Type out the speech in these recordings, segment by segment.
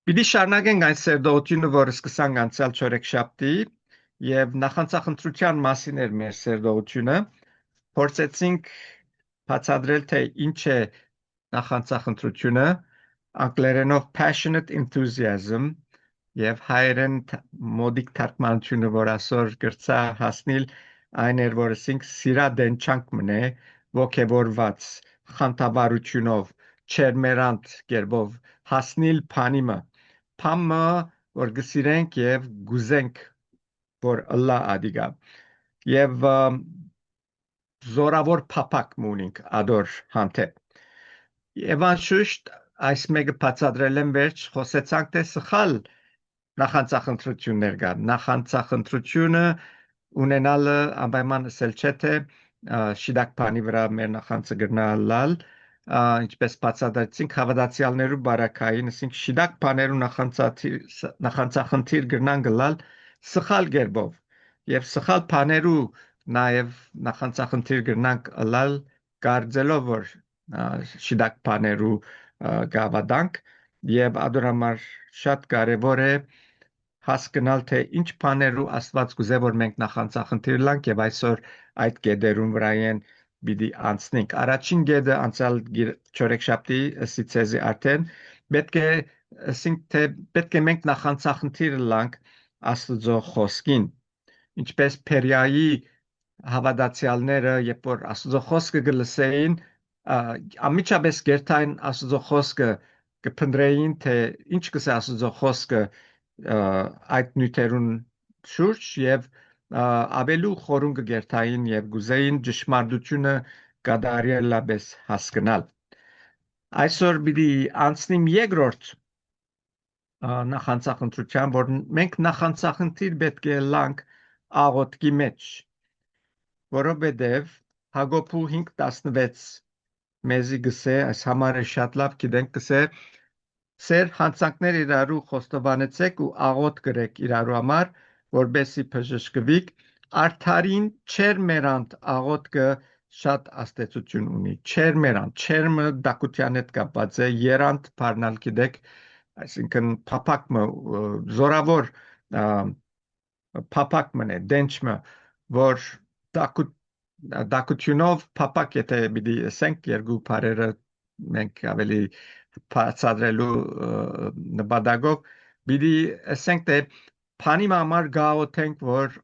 Պիտի շարունակենք այն սերդողությունը, որը սկսանք անցյալ չորեքշաբթի, եւ նախանցախնդրության մասին էր մեր սերդողությունը։ Փորձեցինք բացատրել, թե ինչ է նախանցախնդրությունը, անգլերենով passionate enthusiasm եւ հայերեն մոդիկ թարգմանությունը, որ այսօր գրծա հասնել, այն էր, որ ասենք սիրադեն չանք մնե, ոգևորված, խանդավառությունով, չերմերանտ կերպով հասնել փանիմը, փամը, որ գսիրենք եւ գուզենք, որ ըլլա ադիգա եւ զորավոր փափակ մունինք ադոր հանտե եւ անշուշտ այս մեկը բացատրել եմ վերջ խոսեցանք թե սխալ նախանցախնդրություններ կան նախանցախնդրությունը ունենալը անպայման ասել չէ թե շիդակ բանի վրա մեր նախանցը գրնալալ ինչպես բացատրեցինք հավատացյալներու բարակային ասենք շիդակ բաներու նախանցախնդիր գրնան գլալ սխալ գերբով եւ սխալ բաներու նաեւ նախանցախնդիր գրնանք լալ կարծելով որ շիդակ բաներու գավադանք եւ ադորամար շատ կարեւոր է հասկանալ թե ինչ բաներու Աստված կուզե որ մենք նախանցախնդիր լանք եւ այսօր այդ գեդերուն վրայեն պիտի անցնենք առաջին գեդը անցյալ չորեքշաբթի ասիցեզի արդեն պետք է ասենք թե պետք է մենք նախանցախնդիր լանք Աստծո խոսքին ինչպես Փերիայի հավատացյալները երբ որ Աստծո խոսքը գլսեին ամիջապես գերտային Աստծո խոսքը կփնտրեին թե ինչ կսե Աստծո խոսքը այդ նյութերուն շուրջ եւ ավելու խորուն կգերտային եւ գուզեին ճշմարտությունը կդարիելաբես հասկանալ այսօր պիտի անցնիմ երկրորդ նախանցախնդրության որ մենք նախանցախնդիր պետք է լանք աղոթքի մեջ որովհետև Հակոբու 5:16 մեզի գսե այս համարը շատ լավ գիտենք գսե Սեր հանցանքներ իրարու խոստովանեցեք ու աղոթ գրեք իրարու համար, որբեսի բժշկվիք, արդարին չեր մերանտ աղոթքը շատ աստեցություն ունի, չեր մերանտ, չերմը դակության հետ կապված է, երանտ բառնալ գիտեք, այսինքն փափակը զորավոր փափակը դենչը, որ դակությունով փափակ եթե պիտի ասենք երկու բառերը մենք ավելի բացատրելու նպատակով պիտի ասենք թե փանի համար գաղութենք որ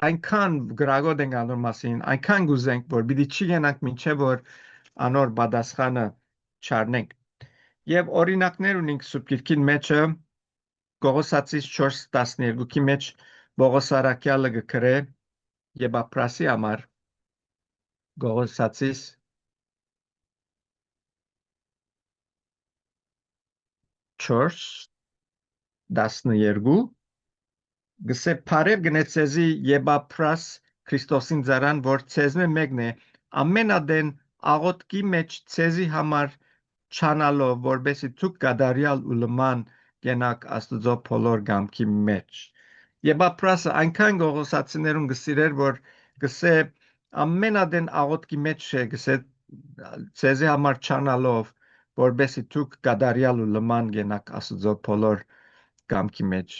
այնքան գրագոտ ենք անոր մասին այնքան գուզենք որ պիտի չի գնանք մինչև որ անոր պատասխանը չառնենք եւ օրինակներ ունենք սուրբ գիրքին մեջը Կողոսացիս 4:12-ի մեջ Պողոս արաքյալը գրե եւ ապրասի համար Կողոսացիս 4:12 գսե բարև գնեցեզի եւ ապրաս Քրիստոսին ծառան որ ցեզմե մեկն է ամենադեն աղոթքի մեջ ցեզի համար չանալով որբեսի ցուկ գադարյալ ու լման գենակ Աստծո փոլոր գամքի մեջ եւ ապրասը այնքան գողոսացիներուն գսիրեր որ գսե ամենադեն աղոթքի մեջ է գսե ցեզի համար չանալով որբեսի ցուկ գադարյալ ու լման գենակ Աստծո փոլոր գամքի մեջ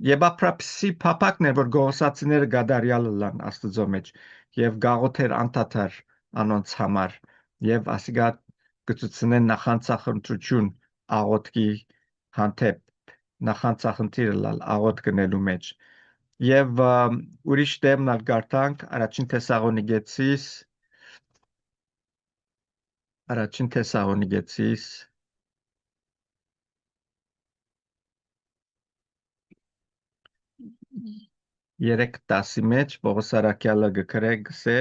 Եվ ապրապսի փափակն է, որ գողոսացիները գադարյալը լան Աստծո մեջ եւ գաղութեր անդադար անոնց համար եւ ասիգա գծուցնեն նախանցախնդրություն աղոթքի հանդեպ նախանցախնդիրը լալ աղոթ գնելու մեջ եւ ուրիշ դեմնալ գարտանք առաջին Թեսաղոնիկեցիս 3:10-ի մեջ Պողոս արաքյալը գրե գսե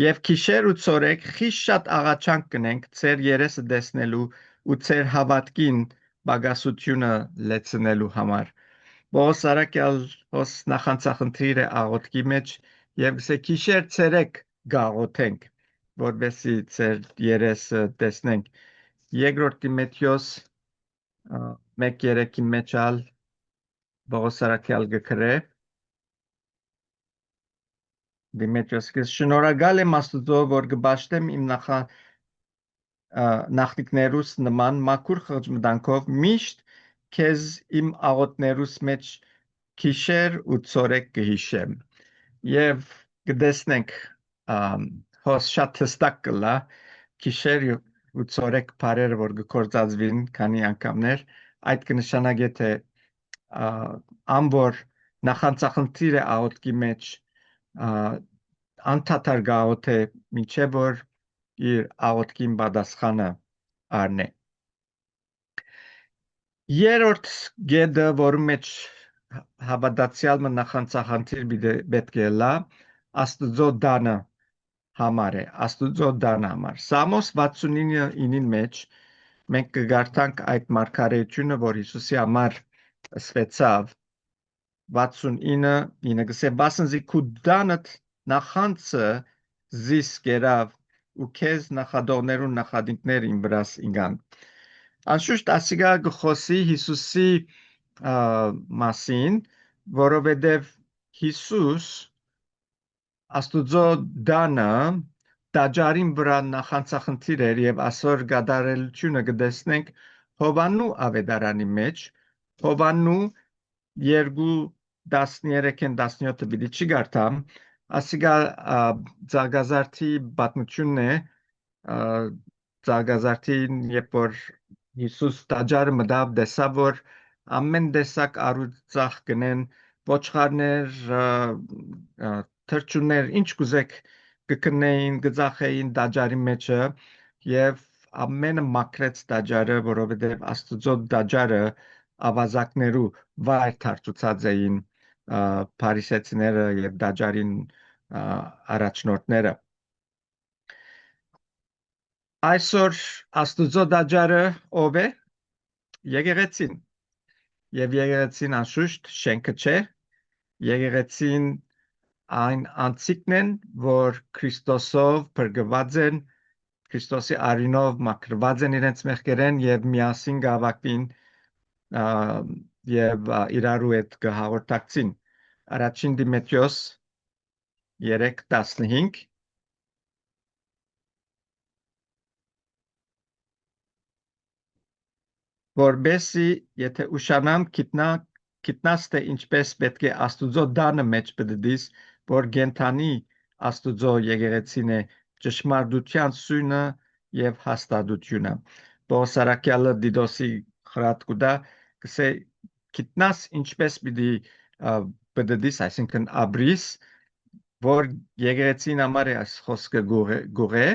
եւ քիշեր ու ծորեք խիշ շատ աղաչանք կնենք ծեր երեսը դեսնելու ու ծեր հավատքին բագասությունը լեցնելու համար Պողոս արաքյալ հոս նախանցախնդիրը աղոթքի մեջ եւ գսե քիշեր ծերեք գաղոթենք որբեսի ծեր երեսը դեսնենք երկրորդ Տիմոթեոս 1:3-ի մեջ ալ Պողոս արաքյալ գրե Դիմետրիոս շնորհակալ եմ Աստծո որ կբաշխեմ իմ նախնիկներուս նման մաքուր խղճմտանքով միշտ քեզ իմ աղոթներուս մեջ քիշեր ու ցորեկ կհիշեմ եւ կդեսնենք հոս շատ հստակ կլա քիշեր ու ցորեկ բարերը որ գործածվին քանի անգամներ այդ կնշանակի թե ամբոր նախանցախնդիր է աղոթքի մեջ անդադար գաղութ է մինչև որ իր աղոթքին պատասխանը առնե երրորդ գեդը որում մեջ հավատացյալ նախանցախնդիր պետք է լա աստուծո դանը համար է աստուծո դանը համար Սամոս 69-ին մեջ մենք կգարտանք այդ մարգարեությունը որ Հիսուսի համար ասվեցավ 69-ը գսե բասնզի քու դանդ նախանցը զիս կերավ ու քեզ նախադողներուն նախադինքներ իմ վրաս ինգան Անշուշտ ասիգա գխոսի Հիսուսի մասին, որովհետև Հիսուս աստուծո դանը տաճարին վրա նախանցախնդիր էր եւ ասոր գադարելությունը կդեսնենք Հովաննու ավետարանի մեջ Հովաննու 2:13-17 բիդի չի գարտամ ասիգա ցագազարթի պատմությունն է ցագազարթին երբ որ Հիսուս տաճարը մտավ դեսավ որ ամեն տեսակ առուծախ կնեն ոչխարներ թրջուններ ինչ կուզեք կքնեին գծախեին տաճարի մեջը եւ ամենը մաքրեց տաճարը որովհետեւ Աստծո տաճարը ավազակներու վայր դարձուցած էին փարիսեցիները եւ տաճարին առաջնորդները Այսօր Աստուծո տաճարը ով է եկեղեցին եւ եկեղեցին անշուշտ շենքը չէ եկեղեցին այն անցիկն են որ Քրիստոսով բրգված են Քրիստոսի արինով մաքրված են իրենց մեղքերեն եւ միասին գավակին եւ իրարու հետ կհաղորդակցին առաջին Դիմեթրիոս 3:15 որբեսի եթե ուշանամ գիտնաս թե ինչպես պետք է Աստուծո դանը մեջ բդդիս որ գենթանի Աստուծո եկեղեցին է ճշմարտության սույնը եւ հաստատությունը Բոսարակյալը Դիդոսի խրատկուդա կսե գիտնաս ինչպես պիտի բդդիս այսինքն աբրիս որ եկեղեցին համար է այս խոսքը գուղե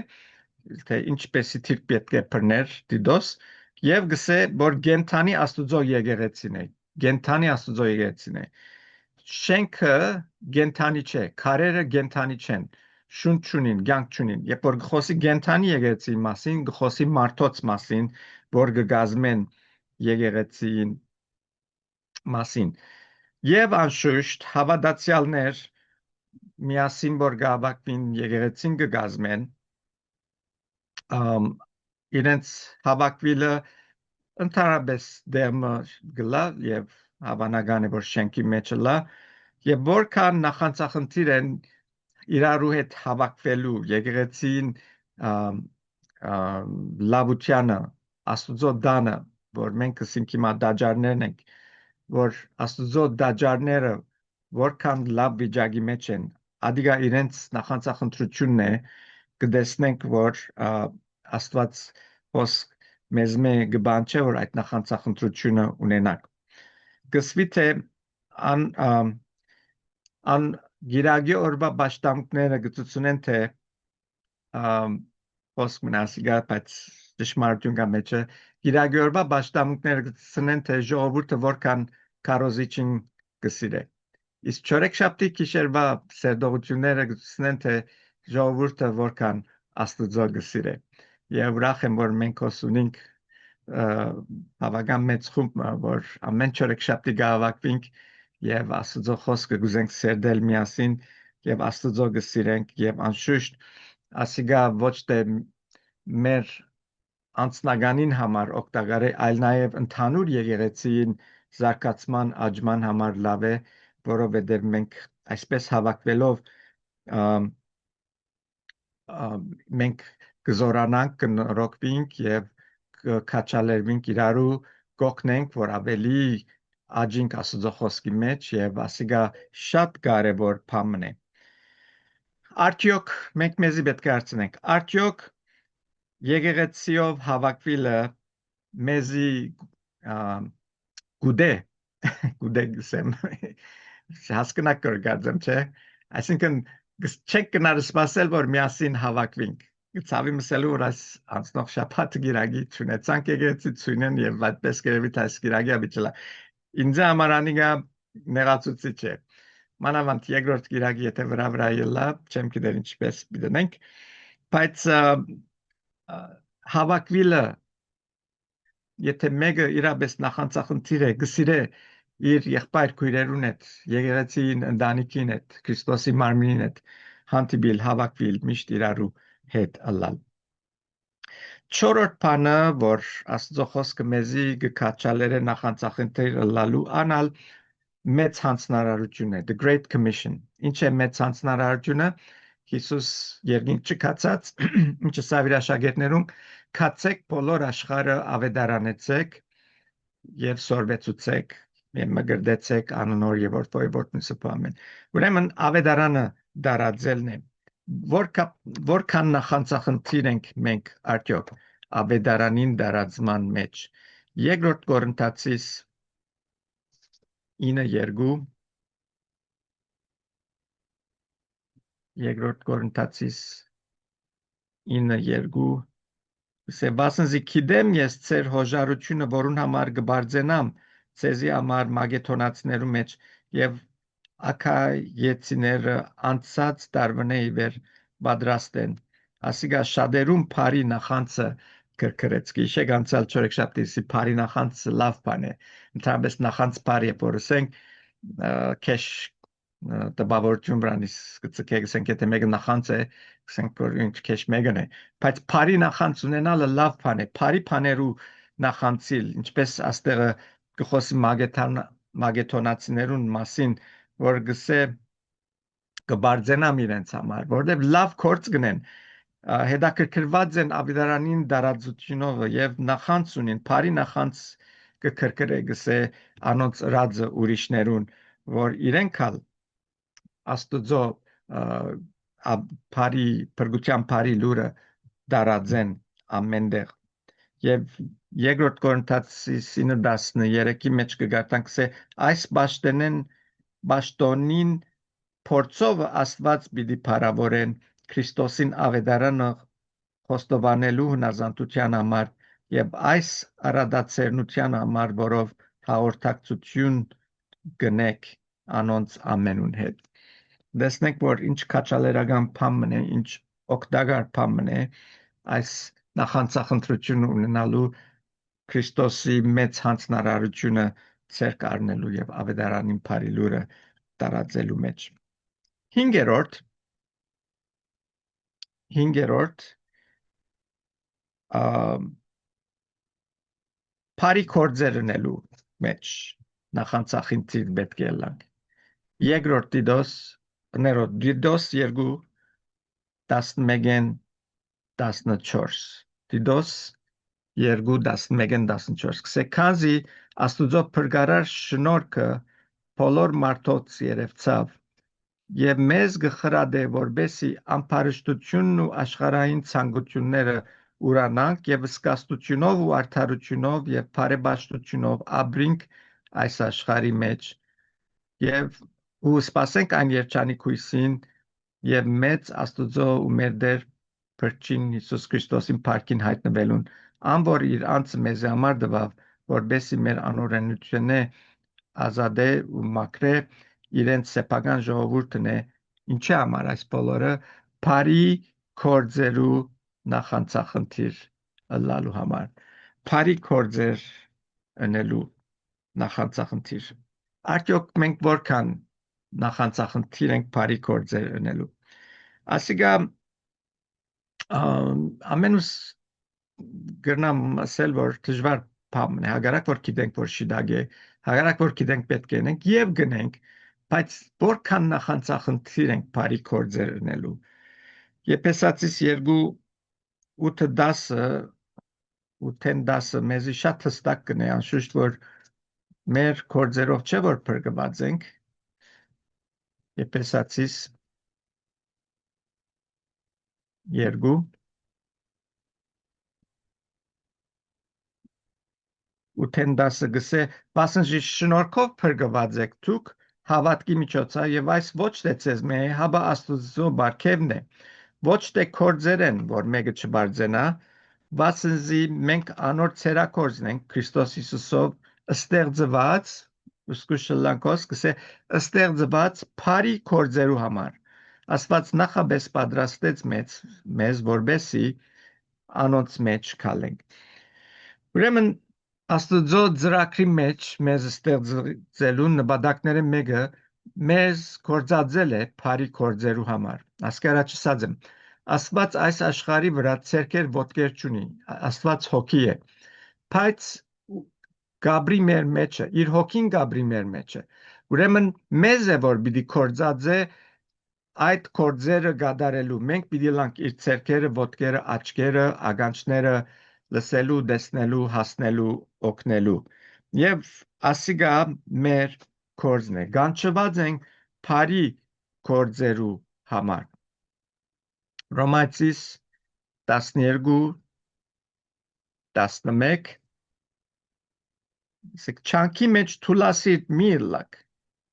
թե ինչպեսի թիրք պետք է բռներ Դիդոս Եվ գսե, որ գենթանի աստուծո եկեղեցին է, գենթանի աստուծո եկեղեցին է, շենքը գենթանի չէ, քարերը գենթանի չեն, շունչ չունին, գանք չունին, երբ որ գխոսի գենթանի եկեղեցի մասին, գխոսի մարդոց մասին, որ գգազմեն եկեղեցին մասին, և անշուշտ հավատացյալներ միասին որ գավակվին եկեղեցին գգազմեն, իրենց հավաքվիլը ընդհանրապես դերմը գլա եւ հավանական է որ շենքի մեջը լա եւ որքան նախանցախնդիր են իրարու հետ հավաքվելու եկեղեցին լավությանը աստուծո դանը որ մենք ասենք հիմա դաջարներն ենք որ աստուծո դաջարները որքան լավ վիճակի մեջ են ադիգա իրենց նախանցախնդրությունն է կդեսնենք որ Աստված խոսք մեզ գբան չէ որ այդ նախանցախնդրությունը ունենանք գսվի թե ան գիրագի օրվա պաշտամունքները գծությունեն թե խոսք մնասիգա բայց ճշմարտություն կա մեջը գիրագի օրվա պաշտամունքները գծությունեն թե ժողովուրդը որքան կարոզիչին կսիրե իսկ չորեքշաբթի գիշերվա սերտողությունները գծությունեն թե ժողովուրդը որքան Աստուծո գսիրե Եվ ուրախ եմ, որ մենք հոսունենք հավական մեծ խումբ, որ ամեն չորեքշաբթի գահավաքվենք և Աստուծո խոսքը գուզենք սերդել միասին և Աստուծո գսիրենք և անշուշտ ասիգա ոչ թե մեր անձնականին համար օգտակար է, այլ նաև ընդհանուր եկեղեցին զարգացման աճման համար լավ է, որովհետև մենք այսպես հավաքվելով մենք կզորանանք, կնորոգվենք և կքաչալերվենք իրարու գոքնենք, որ ավելի աջինք Աստծո խոսքի մեջ եւ ասիգա շատ կարեւոր բան է։ Արդյոք մենք մեզի պետք է հարցնենք, արդյոք եկեղեցիով հավաքվելը մեզի գուդե գուդե գսեմ հասկնակ կրգածեմ չէ այսինքն չեք գնալ սպասել որ միասին հավաքվենք ցավի մսելու որ այս անցնող շաբաթ գիրագի ճունեցանք եկեղեցի ճունեն եւ այդպես կերևի այս գիրագի աբիճլա ինձ համար անիգա նեղացուցիչ է մանավանդ երկրորդ գիրագի եթե վրա ելա չեմ գիտեր ինչպես դնենք բայց հավաքվելը եթե մեկը իրապես նախանցախնդիր է գսիրե իր եղբայր քույրերուն հետ եկեղեցին ընտանիքին հետ Քրիստոսի մարմինին հետ հանդիպիլ հավաքվել միշտ իրարու հետ ըլլալ չորրորդ բանը որ Աստծո խոսքը մեզի գկաչալերը նախանցախնդիր ըլլալու անալ մեծ հանձնարարություն է the great commission ինչ է մեծ հանձնարարությունը Հիսուս երկինք չկացած ինչը սավիրաշագետներուն կացեք բոլոր աշխարհը ավետարանեցեք եւ սորվեցուցեք եւ մգրդեցեք անոնոր եւ որդորոյ սփամեն ուրեմն ավետարանը դարաձելն է որքան նախանցախնդիր ենք մենք արդյոք ավետարանին դարածման մեջ երկրորդ Կորինթացիս 9:2 Երկրորդ Կորինթացիս 9:2 Սեբասնզի գիտեմ ես ծեր հոժարությունը որուն համար կբարձենամ ցեզի համար մագեթոնացներու մեջ եւ ակայեցիները անցած տարվնե իվեր պատրաստ են ասիգա շադերում բարի նախանցը կրկրեց գիշեր անցալ չորեքշաբթի բարի նախանցը լավ բան է ընդհանրապես նախանց բարի է որսենք քեշ տպավորություն բրանից կցկեք եթե մեկը նախանց է ասենք որ ինչ քեշ մեկն է բայց բարի նախանց ունենալը լավ բան է բարի բաներու նախանցիլ ինչպես աստեղը գխոսի մագեթոնացիներուն մասին որ գսե կբարձենամ իրենց համար որովհետև լավ կորց գնեն հետաքրքրված են ավետարանին դարածությունով եւ նախանց ունին բարի նախանց կքրքրե գսե անոնց ռածը ուրիշներուն որ իրենքալ Աստուծո բարի փրկության բարի լուրը դարածեն ամենտեղ եւ երկրորդ Կորինթացիս 9:13-ի մեջ կգարտանք սե այս բաշտոնին փորձով Աստված պիտի փառավորեն Քրիստոսին ավետարանը խոստովանելու հնազանդության համար եւ այս արադացերնության համար որով հաղորդակցություն գնեք անոնց ամենուն հետ Դեսնենք որ ինչ քաչալերական բան է, ինչ օգտակար բան է այս նախանցախնդրությունը ունենալու Քրիստոսի մեծ հանձնարարությունը ցերկ առնելու եւ ավետարանին բարի լուրը տարածելու մեջ։ Հինգերորդ բարի կորձերնելու մեջ նախանցախնդիր պետք է լանք։ Երկրորդ Տիտոս Դիդոս 2 11-ն 14 Դիդոս 2 11-ն 14 Քսեքազի Աստուծո փրկարար շնորհքը բոլոր մարդոց երևցավ եւ մեզ գխրադե որբեսի ամբարշտությունն ու աշխարհային ցանկությունները ուրանանք եւ սկաստությունով ու արդարությունով եւ բարեբաշխությունով ապրինք այս աշխարհի մեջ եւ ու սպասենք այն երջանիկ հույսին եւ մեծ Աստուծո ու մեր Տեր Փրկին Հիսուս Քրիստոսին փառքին հայտնվելուն ամբոր իր անձը մեզ համար դվավ որբեսի մեր անօրենությունը ազատե ու մաքրե իրենց սեփական ժողովուրդն է ինչի համար այս բոլորը բարի կորձերու նախանցախնդիր ըլլալու համար բարի կորձեր ընելու նախանցախնդիր արդյոք մենք որքան նախանցախնդիր ենք բարի կորձեր ընելու ասիգա ամենուս գրնամ ասել որ դժվար բան է հագարակ որ գիտենք որ շիդագ է հագարակ որ գիտենք պետք է ենք եւ գնենք բայց որքան նախանցախնդիր ենք բարի կորձեր ընելու Եփեսացիս 2:8-10 ու թեն 10-ը մեզի շատ հստակ կնե անշուշտ որ մեր կորձերով չէ որ փրկված ենք Եփեսացիս 2 ու թեն 10-ը գսե բասնժի շնորհքով փրկված եք դուք հավատքի միջոցով եւ այս ոչ թե ցեզ մե հաբա աստուծո բարգևն է ոչ թե կորձեր են որ մեկը չբարձենա Վասնզի մենք անոր ցերակորձն ենք Քրիստոս Հիսուսով ստեղծված ուսկուշլանկոս կսե ստեղծված բարի կորձերու համար Աստված նախաբես պատրաստեց մեզ որբեսի անոնց մեջ քալենք Ուրեմն Աստծո ծրագրի մեջ մեզ ստեղծելու նպատակները մեկը մեզ կորձածել է բարի կորձերու համար ասկարաչսած եմ Աստված այս աշխարհի վրա ցերկեր ոտքեր չունի Աստված հոգի է բայց Գաբրի մեր մեջը իր հոգին Գաբրի մեր մեջը ուրեմն մեզ է որ պիտի կորձածե այդ կորձերը գադարելու մենք պիտի լանք իր ցերկերը ոտքերը աչքերը ագանչները լսելու տեսնելու հասնելու օգնելու եւ ասիգա մեր կորձն է գանչված ենք բարի կորձերու համար Ռոմայցիս 12 11 Չանքի մեջ թուլասիտ մի լակ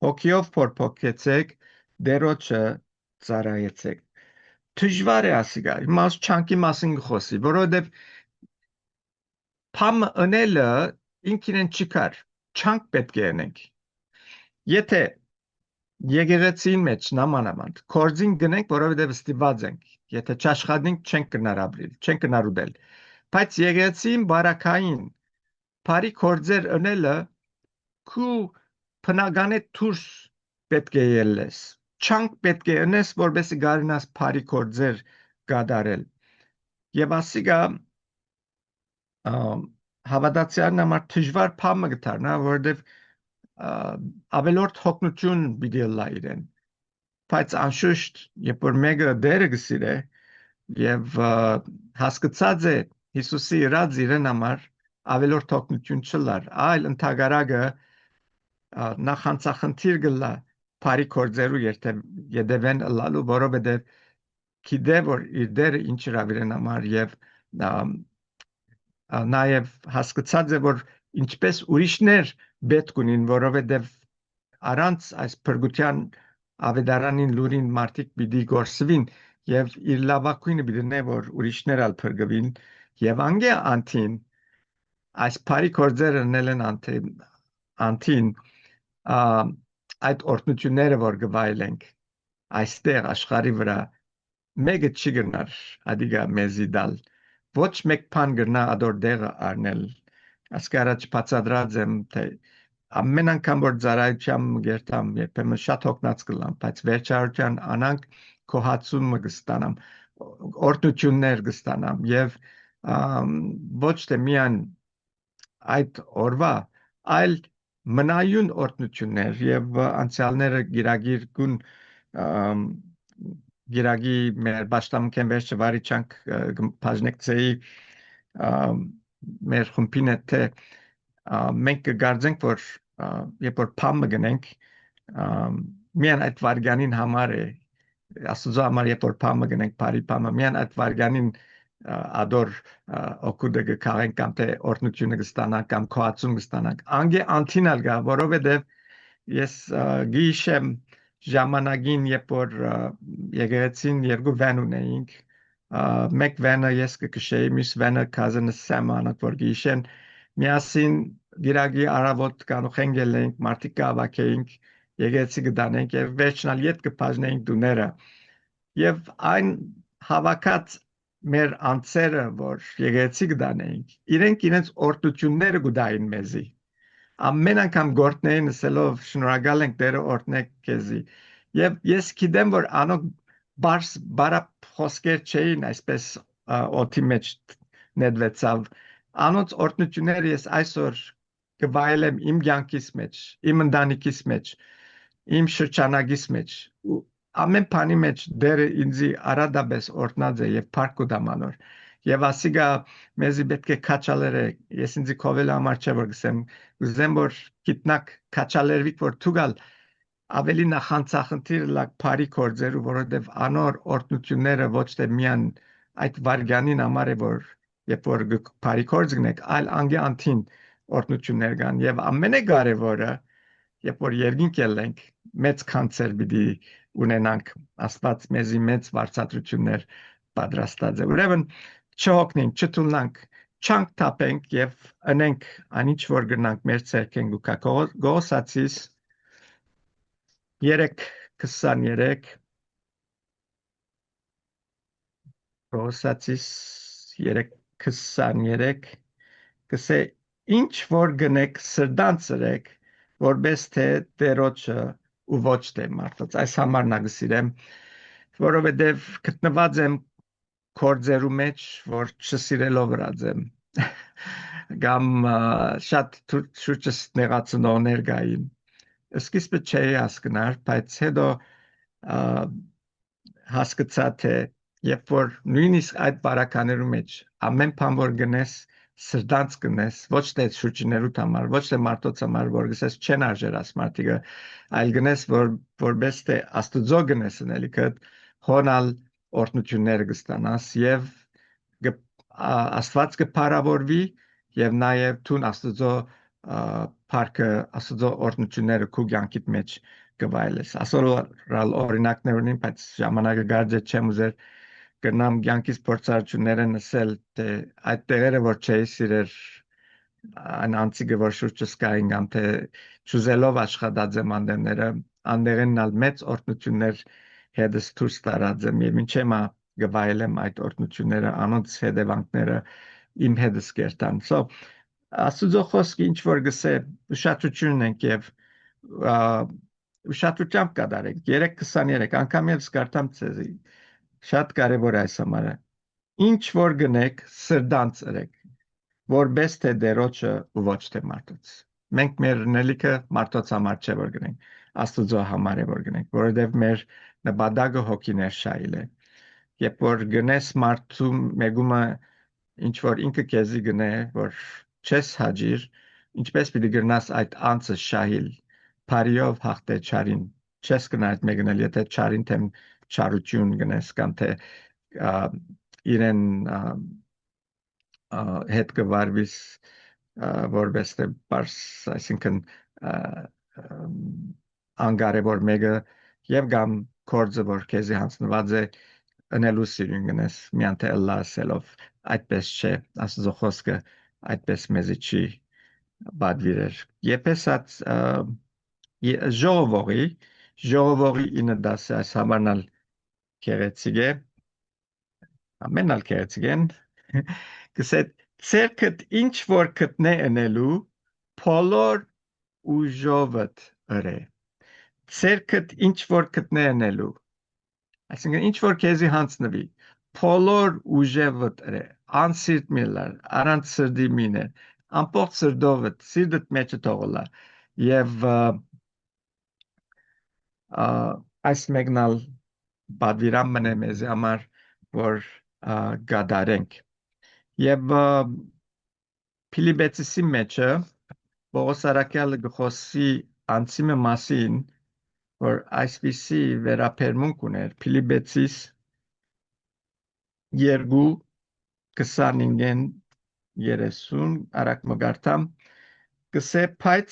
հոգիով փորփոքեցեք դերոջը ծառայեցեք դժվար է ասիգա մաս չանքի մասին խոսի որովհետև փամ ընելը ինքին չկար չանք պետք է ունենք եթե Եկեղեցին մեջ նամանավանդ կորձին գնենք որովհետև ստիպված ենք եթե չաշխատենք չենք կնար ապրել չենք կնար ուտել բայց եկեղեցին բարակային բարի կորձեր ընելը քու բնականե դուրս պետք է ելես չանք պետք է ունես որովհետև գարնաս բարի կորձեր գադարել եւ ասիգա հավատացյալն համար դժվար փամը գտարնա որովհետև ավելորդ հոգնություն պիտի լա իրեն բայց անշուշտ երբ որ մեկը դերը գսիրե եւ հասկացած է Հիսուսի իրաց իրեն համար ավելորդ հոգնություն չլար այլ ընդհանրակը նախանցախնդիր գլա բարի կորձերու երթևեն լալու որովհետեւ գիտե որ իր դերը ինչ իրավիրեն համար եւ նաեւ հասկացած է որ ինչպես ուրիշներ պետք ունին որովհետեւ առանց այս փրկության ավետարանին լուրին մարդիկ պիտի գործվին եւ իր լավակույնը պիտի նե որ ուրիշներ ալ փրկվին եւ անգե անտին այս բարի կորձերը նելեն անտին այդ օրտնությունները որ գվայլենք այստեղ աշխարհի վրա մեկը չի գնար ադիգա մեզի դալ ոչ մեկ բան գրնա ադոր դեղը առնել ասկարաչ բացադրած եմ թե ամեն անգամ որ ծառայության գերտամ երբեմն շատ հոգնած կլամ բայց վերջարության անանք կոհացումը կստանամ օրտնություններ կստանամ եւ ոչ թե միան այդ օրվա այլ մնայուն օրտնություններ եւ անցյալները գիրագիր գուն Գիրագի մեր պաշտամունքեն վերջը վարի չանք բաժնեկցեի մեր խումբին է թե մենք կգարձենք որ երբ որ փամը գնենք միան այդ վարգանին համար է աստուծո համար երբ որ փամը գնենք բարի փամը միան այդ վարգանին ադոր օկուդը գքարենք կամ թե օրտնությունը կստանանք կամ կոացում կստանանք անգե անտինալ գա որովհետև ես գիշեմ ժամանակին երբ որ եկեղեցին երկու վան ունեինք մեկ վանը ես կքշեի մյուս վանը cousin-ս Սամանդ որ գիշեն միասին գիրագի արավոտ կանուխեն գելենք մարդիկ կավակեինք եկեղեցի կդանենք եւ վերջնալ յետ կբաժնեինք դուները եւ այն հավաքած մեր անձերը որ եկեղեցի կդանեինք իրենց օրտությունները կդային մեզի ամեն անգամ գործնեին ասելով շնորհակալ ենք Տերը օրտնեք քեզի եւ ես գիտեմ որ անոք բարապ խոսքեր չէին այսպես օթի մեջ նետվեցավ անոնց օրտնությունները ես այսօր կվայելեմ իմ կյանքիս մեջ իմ ընտանիքիս մեջ իմ շրջանագիս մեջ ամեն բանի մեջ Տերը ինձ արադաբես օրտնած է եւ փառք կդամանոր Եվ ասիգա մեզի պետք է քաչալերը ես ինձ կովել համար չէ որ գսեմ ուզեմ որ գիտնակ քաչալերվիկ որ թուգալ ավելի նախանցախնդիր լակ բարի կորձերու որովհետև անոր օրտնությունները ոչ թե միան այդ վարգյանին համար է որ երբ որ բարի կորձ գնեք այլ անգե անտին օրտնություններ կան եւ ամենակարևորը երբ որ երկինք ելենք մեծ կանցեր պիտի ունենանք աստված մեզի մեծ վարչատրություններ պատրաստած է ուրեմն չհոգնենք չտունանք չանք տապենք եւ անենք անիչ որ գնանք մեր ցերկեն գուկա գոսացիս 3:23 գոսացիս 3:23 կսե ինչ որ գնեք սրդանցրեք որպես թե տերոջը ու ոչ թե մարդոց այս համարն ագսիրեմ որովհետև գտնված եմ կորձերու մեջ որ չսիրելով վրաձեմ գամ շատ շուտս նեղացնողներ գային սկիզբը չէի հասկնար բայց հետո հասկացա թե երբ որ նույնիսկ այդ բարականերու մեջ ամեն բան որ գնես սրտանց գնես ոչ թե շուրջներուտ համար ոչ թե մարդոց համար որ գսես չեն արժերաս մարդիկը այլ գնես որպես թե աստուծո գնես անելիքը հոնալ օրտնությունները կստանաս եւ աստված կփարավորվի եւ նաեւ թուն աստուծո парքը աստուծո օրտնությունները քու կյանքիդ մեջ կվայելես ասորալ օրինակներ ունին բայց ժամանակը գարժե չեմ ուզեր կնամ կյանքից փորձառությունները նսել թե այդ տեղերը որ չէի սիրեր անցիգը որ շուրջս կային կամ թե ճուզելով աշխատած եմ անդերները անդերենալ մեծ օրտնություններ հետս դուրս տարած եմ եւ ինչեմա գվայելեմ այդ օրտնությունները անոնց հետևանքները իմ հետս կերտան so աստուծո խոսքը ինչ որ գսե ուշադրություն ենք եւ ուշադրությամբ կատարեք 3:23 անգամ ես կարդամ ցեզի շատ կարևոր է այս համարը ինչ որ գնեք սրդանցրեք որպես թե դերոջը ու ոչ թե մարդոց մենք մեր նելիքը մարդոց համար չէ որ գնենք աստուծո համար է որ գնենք որովհետև մեր նպատակը հոգիներ շայել է երբ որ գնես մարդու մեգումը ինչ որ ինքը քեզի գնե որ չես հաջիր ինչպես պիտի գրնաս այդ անցը շահիլ բարիով հաղթե չարին չես գնա այդ մեկնել եթե չարին թեմ չարություն գնես կամ թե իրեն հետ կվարվիս որպես թե բարս այսինքն անգարևոր մեկը եւ կամ կորձը որ քեզի հանձնված է անելու սիրուն գնես միան թե ըլլա ասելով այդպես չէ աստծո խոսքը այդպես մեզի չի բադվիրեր եփեսած ժողովողի ինը դասը այս համարնալ քերեցիկ է ամենալ քերեցիկ են կսե ցերքդ ինչ որ գտնե անելու փոլոր ուժովդ ըրե ցերքդ ինչ որ գտնե անելու այսինքն ինչ որ քեզի հանցնվի փոլոր ուժևդ ըրե անսիրտ միլար առանց սրդի մինը ամբողջ սրդովդ սիրտդ մեջը թողոլա եւ այս մեկնալ բադվիրամ մնե մեզ համար որ գադարենք եւ Փիլիպեցիսի մեջը Պողոս արաքյալը գխոսի անցիմը մասին որ այսպիսի վերապերմունք ուներ Փիլիպեցիս 2:25-ին 30 արակ մգարտամ կսե բայց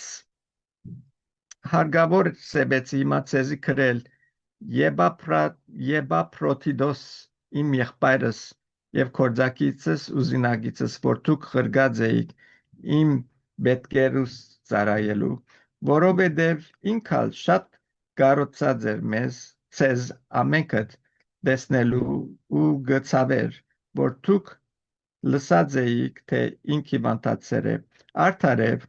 հարգավոր սեբեցի իմացեզի քրել Եբապրոթիդոս իմ եղբայրս եւ կորձակիցս ու զինագիցս որ դուք խրգած էիք իմ պետքերուս ծարայելու որովհետեւ ինքալ շատ կարոցած էր մեզ ցեզ ամենքդ տեսնելու ու գծավեր որ դուք լսած էիք թե ինք հիվանդացեր է արդարև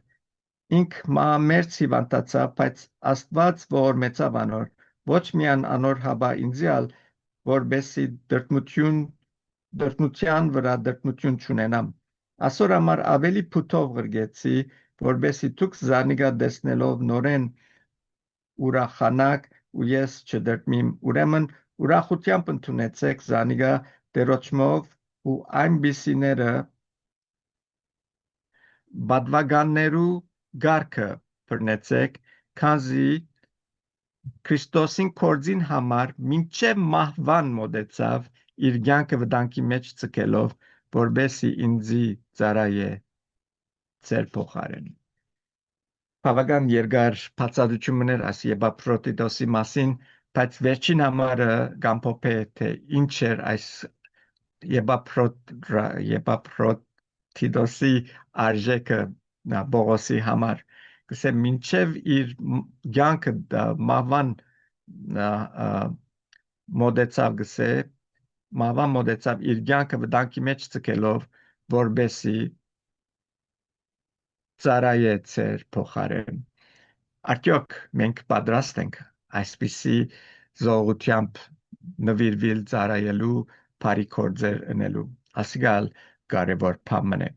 ինք մամերց հիվանդացավ բայց աստված ողորմեցավ անոր ոչ միան անոր հաբա ինձիալ որբեսի դրտնության վրա դրտնություն չունենամ ասոր համար ավելի փութով գրգեցի որբեսի դուք զանիգա դեսնելով նորեն ուրախանակ ու ես չդրտմիմ ուրեմն ուրախությամբ ընդունեցեք զանիգա դերոճմով ու այնպիսիները բադվագաններու գարկը բռնեցեք, քանզի Քրիստոսին կորձին համար մինչև մահվան մոտեցավ իր կյանքը վտանգի մեջ ցկելով, որբեսի ինձի ծառայե ծեր փոխարեն։ Բավական երկար բացատրություններ ասի Եբափրոդիտոսի մասին, բայց վերջին համարը գամփոփե թե ինչ էր այս Եբափրոդիտոսի արժեքը Բողոսի համար։ Կսե մինչև իր կյանքը մահվան մոտեցավ գսե մահվան մոտեցավ իր կյանքը վտանգի մեջ ցկելով, որբեսի ծառայե ծեր փոխարեն։ Արդյոք մենք պատրաստ ենք այսպիսի զողությամբ նվիրվել ծառայելու բարի գործեր ունելու։ Ասիկալ կարևոր բան է։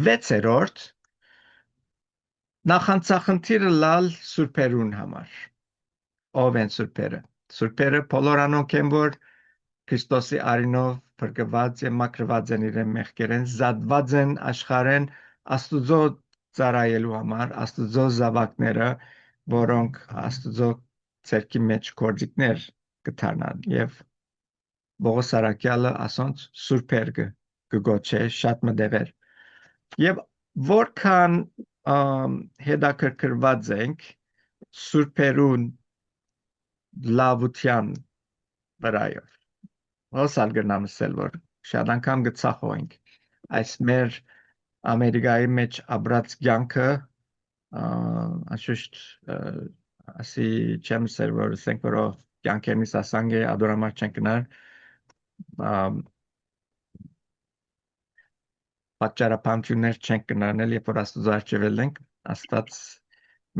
Վեցերորդ նախանցախնդիրը լալ սուրբերուն համար։ Ով են սուրբերը։ Սուրբերը բոլոր անոնք են, որ Քրիստոսի արինով փրկված եւ մաքրված են իրեն մեղքերեն, զատված են աշխարհեն Աստուծո ծառայելու համար, Աստուծո զավակները, որոնք Աստուծո ցերկի մեջ կորձիկներ կդառնան եւ Բողոս Արաքյալը ասոնց սուրբեր կգոչե շատ մտեղեր։ Եվ որքան հետաքրքրված ենք սուրբերուն լավության վրայով։ Ոսալ գնամսել որ շատ անգամ գծախոենք այս մեր Ամերիկայի մեջ ապրած կյանքը անշուշտ ասի չեմ սեր որ ասենք որ կյանքերից ասանք է ադորամար չենք գնար պատճառաբանություններ չենք կնարնել, երբ որ Աստծո արժևել ենք, Աստված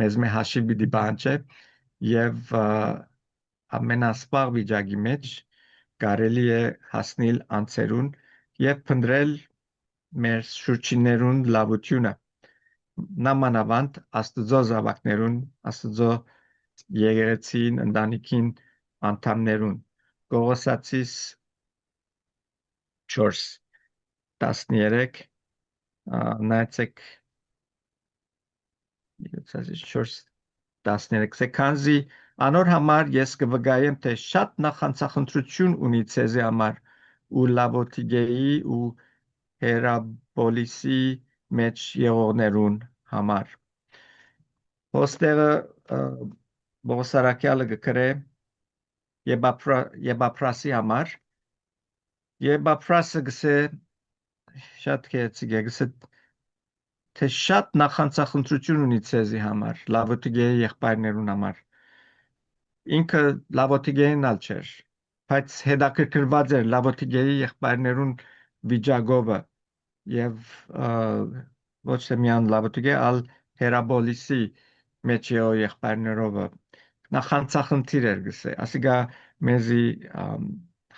մեզ մե հաշիվ պիտի բանջե եւ ամենասպաղ վիճակի մեջ կարելի է հասնել անցերուն եւ փնտրել մեր շուրջիներուն լավությունը նամանավանդ Աստծո զավակներուն, Աստծո եկեղեցին, ընտանիքին անդամներուն Կողոսացիս 4:13 նայեցեք 4:13 քանզի անոր համար ես կվգայեմ թե շատ նախանցախնդրություն ունի ցեզի համար ու լավոթիգեի ու հերաբոլիսի մեջ եղողներուն համար ոստերը բոսարակյալը գկրե Եբափրասի համար Եբափրասը գսե շատ քեցիկ է գսե թե շատ նախանցախնդրություն ունի ցեզի համար լավոթիգեի եղբայրներուն համար ինքը լավոթիգեին ալ չէր բայց հետաքրքրված էր լավոթիգեի եղբայրներուն վիճակովը եւ ոչ թե միան լավոթիգե ալ հերաբոլիսի մեջեո եղբայրներովը նախանցախնդիր էր գսե ասիկա մեզի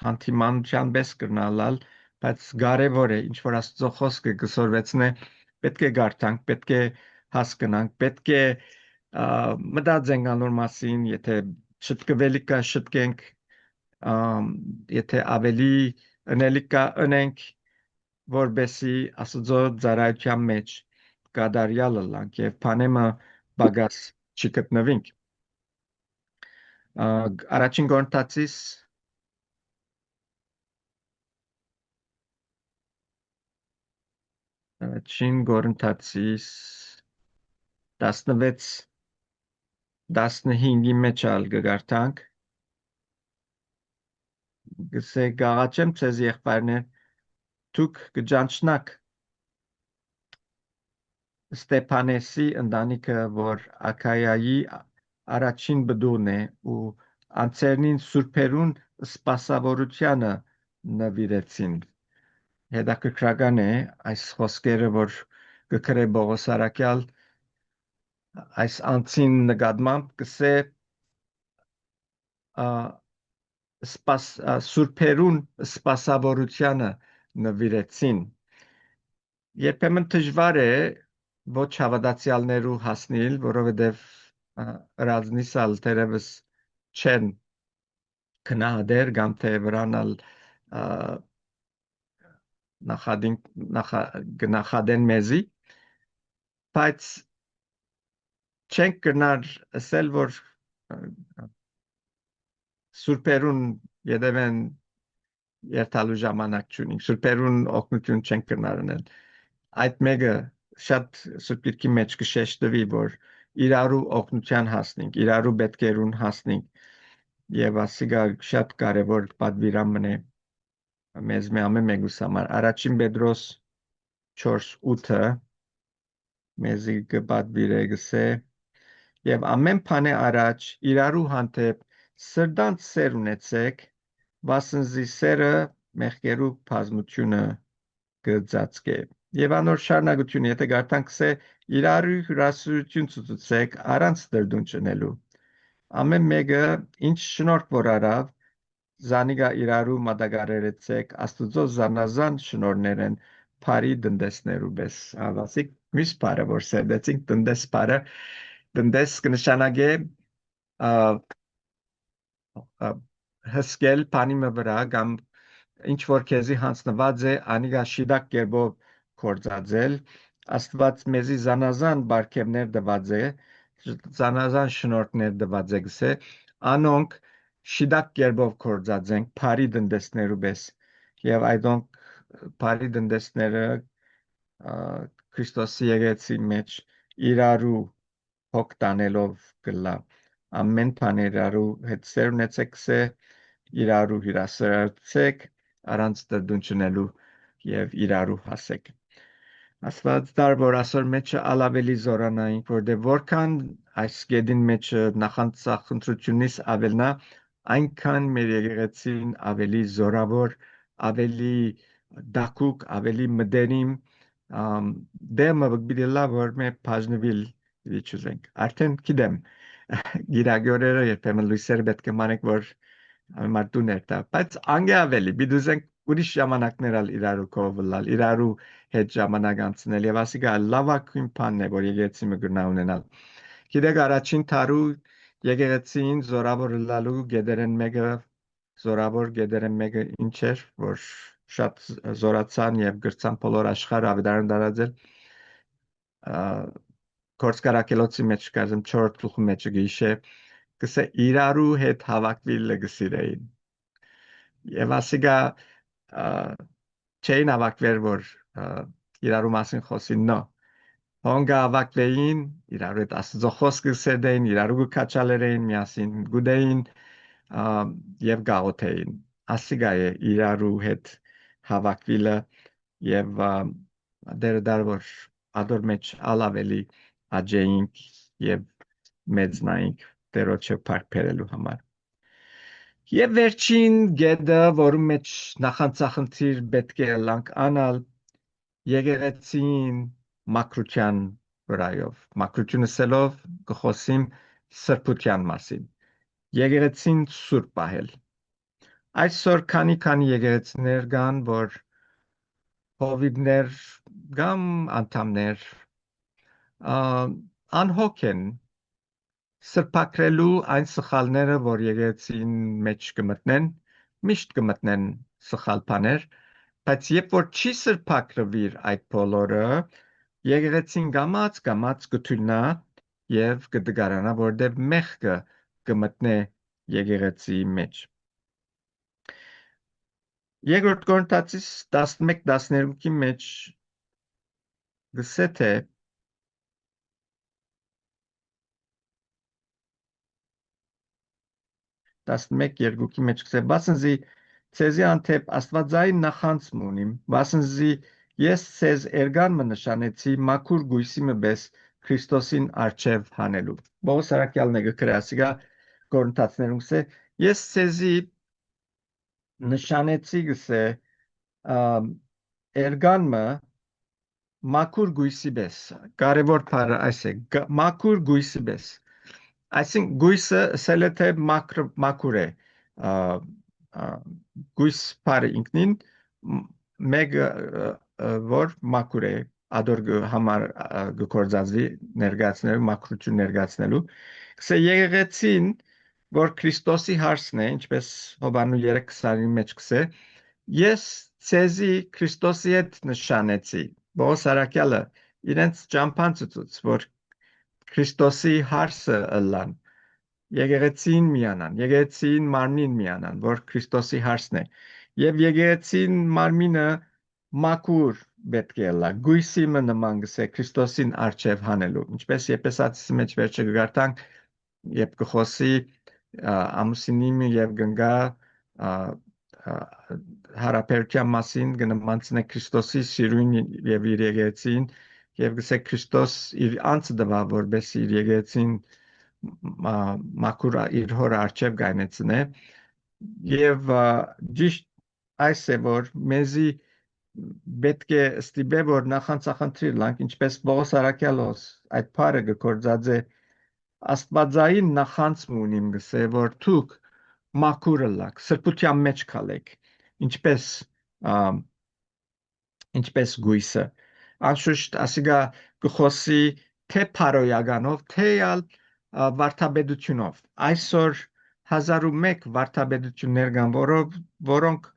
հանդիմանության բես կրնալալ բայց կարևոր է ինչ որ Աստծո խոսքը գսորվեցնե պետք է գարտանք, պետք է հասկանանք, պետք է մտածենք անոր մասին, եթե շտկվելի կա շտկենք, եթե ավելի ընելիք կա ընենք, որբեսի Աստծո ծառայության մեջ կադարյալ լանք եւ բանեմը բագաս չգտնվենք։ Առաջին Կորինթացիս 16:15-15-ի մեջ ալ գարտանք գսե գաղաչեմ ցեզ եղբայրներ դուք կճանչնաք Ստեփանեսի ընտանիքը որ Աքայայի առաջին բդուրն է ու անցերնին սուրբերուն սպասավորությանը նվիրեցին հետաքրքրական է այս խոսքերը որ գկրե Բողոս Արաքյալ այս անցին նկատմամբ կսե սուրբերուն սպասավորությանը նվիրեցին երբեմն դժվար է ոչ հավատացյալներու հասնել որովհետև ռազմիսալ դերևս չեն քնահատեր կամ թե վրանալ գնահատեն մեզի, բայց չենք գնար ասել, որ սուրբերուն յետևեն երթալու ժամանակ չունենք, սուրբերուն օգնություն չենք գնարնել։ Այդ մեկը շատ սուրբիրքի մեջ կշեշտվի, որ իրարու օգնության հասնենք, իրարու պետքերուն հասնենք, եւ ասիգա շատ կարևոր պատվիրամն է մեզ ամեն մեկուս համար։ Առաջին Պետրոս 4:8 մեզի կպատվիրե գսե եւ ամեն բանը առաջ իրարու հանդեպ սրտանց սեր ունեցեք, վասնզի սերը մեղքերու բազմությունը կծածկե։ Եվ անոր շարունակությունը, եթե գարտանք սե իրարու հյուրասիրություն ցուցուցեք առանց դրդուն չնելու։ Ամեն մեկը ինչ շնորհք որ արավ, զանիգա իրարու մատակարարեցեք Աստծո զանազան շնորհներեն բարի տնտեսներու պես։ Ավասիկ միշ բարը որ սեդեցինք տնտես բարը տնտես կնշանակե հսկել բանի վրա կամ ինչ որ քեզի հանձնված է անիգա շիդակ կերպով կործածել Աստված մեզի զանազան բարգևներ տված է զանազան շնորհներ տված է գսե անոնք շիդակ կերպով կործածենք բարի տնտեսներու պես եւ այդոնք բարի տնտեսները Քրիստոսի եկեցի մեջ իրարու հոգ տանելով գլա ամեն բաներարու հետ սեր ունեցեք սե իրարու հյուրասիրեցեք առանց դրդուն չնելու եւ իրարու հասեք Աստված դար որ ասոր մեջը ալավելի զորանային որտեղ որքան այս գեդին մեջը նախանցախնդրությունից ավելնա այնքան մեր եկեղեցին ավելի զորավոր ավելի դակուկ ավելի մդերիմ դեմը բիդելա որ մե բաժնվել իչուզենք արդեն գիտեմ գիրագորերը երբեմն լույսեր պետք է մանեք որ մարդուն երթա բայց անգե ավելի բիդուզենք ուրիշ ժամանակներ ալ իրարու կողլալ իրարու հետ ժամանակ անցնել եւ ասիկա լավակույն բանն է որ եկեղեցի մը գնա ունենալ գիտեք առաջին թարու եկեղեցին զորավոր լալու գեդերեն մեկը զորավոր գեդերեն մեկը ինչ էր որ շատ զորացան եւ գրծան բոլոր աշխարհը ավետարան դարածել կորսկարակելոցի մեջ կազեմ 4 գլխի մեջ գիշե կսե իրարու հետ հավաքվել լգսիրեին եւ ասիգա չէին հավաքվել որ իրարու մասին խոսին նո հոնգա հավաքվեին իրարու հետ աստծո խոսքը սեդեին իրարու կաչալերեին միասին գուդեին եւ գաղոթեին ասիգա է իրարու հետ հավաքվելը եւ դեր որ ադոր մեջ ալավելի աջեինք եւ մեծնայինք դերոջը փարփերելու համար Եվ վերջին գեդը, որում մեջ նախանցախնդիր պետք է լանք անալ եկեղեցին մակրության վրայով, մակրությունը սելով կխոսիմ սրբության մասին, եկեղեցին սուրբ պահել։ Այսօր քանի եկեղեցիներ կան, որ հովիվներ կամ անդամներ անհոգ են սրբակրելու այն սխալները, որ եկեղեցին մեջ կմտնեն, միշտ կմտնեն սխալ բաներ, բայց երբ որ չի սրբակրվիր այդ բոլորը, եկեղեցին գամած կթույլնա եւ կդգարանա, որտեղ մեղքը կմտնե եկեղեցի մեջ։ Երկրորդ Կորինթացիս 11:12-ի մեջ գսե թե 11:2-ի մեջ կսե բասնզի ցեզի անթեպ աստվածային նախանձ ունիմ բասնզի ես ցեզ էրգան մը նշանեցի մաքուր գույսի մը բես Քրիստոսին արչև հանելու Բողոս Արաքյալն է գրասիգա Կորինթացներում կսե ես ցեզի նշանեցի գսե էրգան մը մաքուր գույսի բես կարևոր բառը այս է մաքուր գույսի բես Այսինքն գույսը ասել է թե մաքուր է գույս բարը ինքնին մեկ որ մաքուր է ադոր համար գործածվի ներկայացնելու մաքրություն ներկայացնելու կսե եկեղեցին որ Քրիստոսի հարսն է ինչպես Հովաննու 3:20-ի մեջ կսե Ես ցեզի Քրիստոսի հետ նշանեցի։ Բողոս Արաքյալը իրենց ճամփան ցույց, որ Քրիստոսի հարսը ըլլան, եկեղեցին միանան, եկեղեցին մարմին միանան, որ Քրիստոսի հարսն է։ Եվ եկեղեցին մարմինը մաքուր պետք է լա, գույսի նման գսե Քրիստոսին արչև հանելու։ Ինչպես Եփեսացիս մեջ վերջը գարտանք, երբ կխոսի ամուսինի եւ գնգա հարաբերության մասին կնմանցնե Քրիստոսի սիրուն եւ իր եկեղեցին եւ գսե Քրիստոս իր անձը դվա որպես իր եկեղեցին մաքուր իր հոր արչև գայնեցնե եւ ճիշտ այս է որ մեզի պետք է ստիպե որ նախանցախնդրի լանք ինչպես Պողոս Արաքյալոս այդ բառը գործածե Աստվածային նախանցում ունիմ գսե որ դուք մաքուրը լաք սրբության մեջ քալեք ինչպես գույսը անշուշտ ասիգա գխոսի թե փարոյականով թե ալ վարդապետությունով այսօր 1001 վարդապետություններ կան որոնք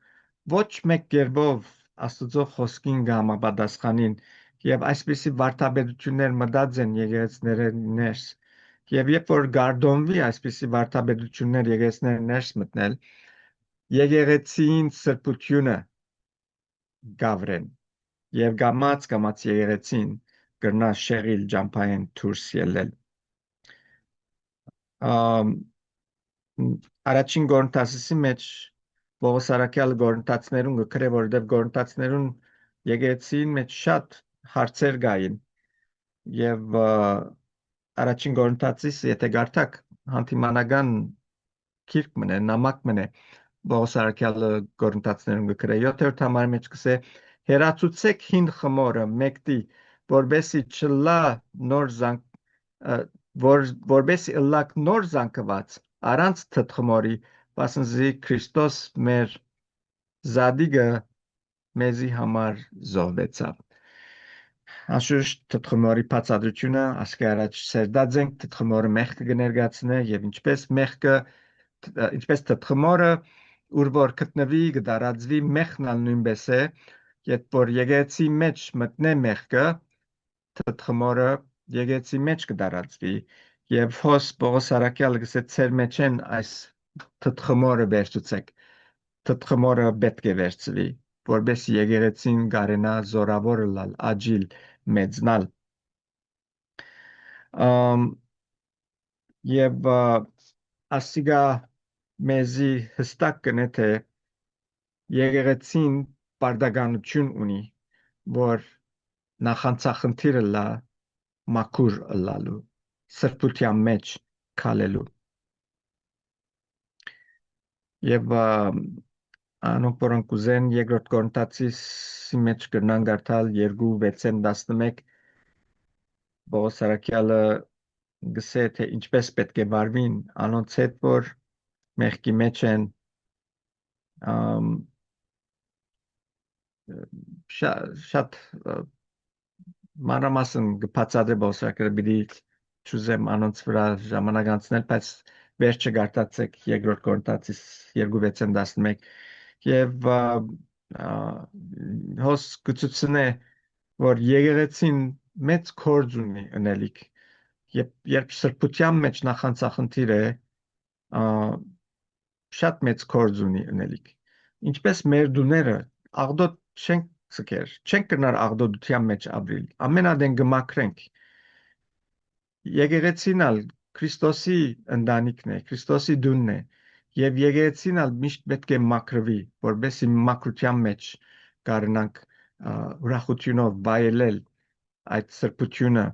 ոչ մեկ կերպով Աստծո խոսքին կհամապատասխանին եւ այսպիսի վարդապետություններ մտած են եկեղեցիների ներս եւ երբ որ գարդոնվի այսպիսի վարդապետություններ եկեղեցիների ներս մտնել եկեղեցին սրբությունը գավրեն եւ գամած եկեղեցին կրնա շեղիլ ջամփային դուրս ելնել առաջին Գորընթացի մեջ Պողոս Արաքյալը Գորընթացներուն գրե որովհետեւ Գորընթացներուն եկեղեցին մեջ շատ հարցեր կային եւ առաջին Գորընթացիս եթե գարտակ հանդիմանական քիրք մնե նամակ մնե Պողոս Արաքյալը Գորընթացներուն գրե 7-րդ համարի մեջ կսե հերացուցեք հին խմորը մեկտի որբեսի չլա նոր զանք որբեսի ըլլակ նոր զանգված առանց թթխմորի վասնզի Քրիստոս մեր զադիգը մեզի համար զոհվեցավ Անշուշտ թթխմորի բացատրությունը ասկի առաջ սերդած ենք թթխմորը մեղքը կներկայացնե եւ ինչպես թթխմորը ուր որ գտնվի կդարածվի մեղքն նույնպես է երբ որ եկեղեցի մեջ մտնե մեղքը թթխմորը եկեղեցի մեջ կդարածվի եւ հոս Պողոս Արաքյալը գսե ծեր մեջ են այս թթխմորը վերցուցեք թթխմորը պետք է վերցվի որպես եկեղեցին գարենա զորավոր լալ աջիլ մեծնալ եւ ասիգա մեզի հստակ կնե թե եկեղեցին բարդականություն ունի որ նախանցախնդիրը լա մաքուր լալու սրբության մեջ քալելու եւ անոնք որոնք ուզեն երկրորդ Կորինթացի մեջ կրնան գարտալ 2:6-11 Պողոս Արաքյալը գսե թե ինչպես պետք է վարվին անոնց հետ որ մեղքի մեջ են շատ մանրամասն գբացատրե բոսակը բիդի ճուզեմ անոնց վրա ժամանակ անցնել բայց վերջը գարտացեք երկրորդ Կորինթացի 2:6-11 եւ հոս գծուցնե որ եկեղեցին մեծ կորձ ունի ընելիք երբ սրբության մեջ նախանցախնդիր է շատ մեծ կորձ ունի ընելիք ինչպես մեր դուները աղդոտ չենք սկեր չենք կրնար աղդոտության մեջ ապրիլ ամենադեն գմակրենք եկեղեցինալ Քրիստոսի ընտանիքն է Քրիստոսի դունն է եւ եկեղեցինալ միշտ պետք է մաքրվի որբեսի մաքրության մեջ կարնանք ուրախությունով բայելել այդ սրբությունը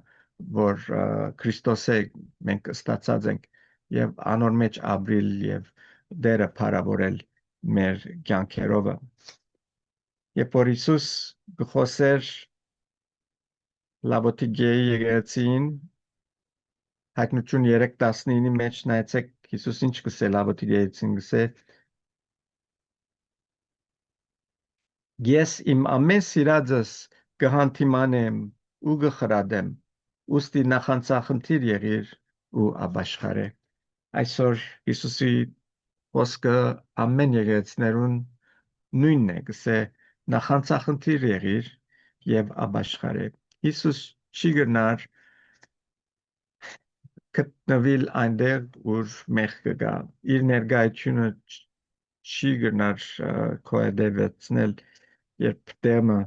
որ Քրիստոսը մենք ստացած ենք եւ անոր մեջ ապրիլ եւ դերը փառավորել մեր կյանքերով երբ որ Հիսուս գխոսեր Լավոթիկեի եկեղեցին հայտնություն 3:19-ի մեջ նայեցեք Հիսուս ինչ գսե Լավոթիկեին գսե Ես իմ ամեն սիրածս կհանդիմանեմ ու կխրադեմ ուստի նախանցախնդիր եղիր ու ապաշխարե այսօր Հիսուսի խոսքը ամեն եկեղեցիներուն նույնն է, գսե նախանցախնդիր եղիր եւ ապաշխարե։ Հիսուս չի գնար գտնվել այնտեղ, որ մեղքը կա։ Իր ներկայությունը չի գնար քո հետևեցնել, երբ դեմը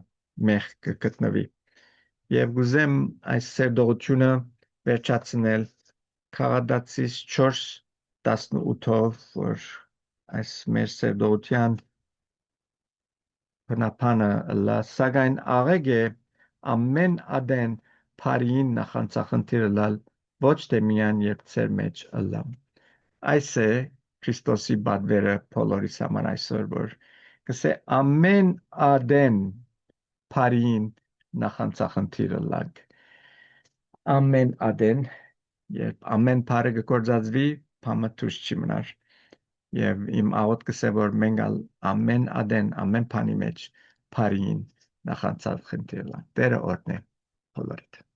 մեղք կգտնվի։ Եվ գուզեմ այս սերդողությունը վերջացնել Քաղադացիս 4:18-ով, որ այս մեր սերդողության բնապանը լա, սակայն աղեկ է ամեն ադեն բարին նախանցախնդիրը լալ, ոչ թե միան երբ ծեր մեջ ըլլամ։ Այս է Քրիստոսի բادվերը բոլորիս համար այսօր, որ կսե ամեն ադեն բարին նախանցախնդիրը լակ։ Ամեն ադեն, երբ ամեն բարը կգործածվի, բամը դուրս չի մնար։ Եվ իմ աղոթքս է, որ մենք ամեն ադեն, ամեն բանի մեջ բարին նախանցախնդիրը լակ։ Տերը օրհնե բոլորիդ։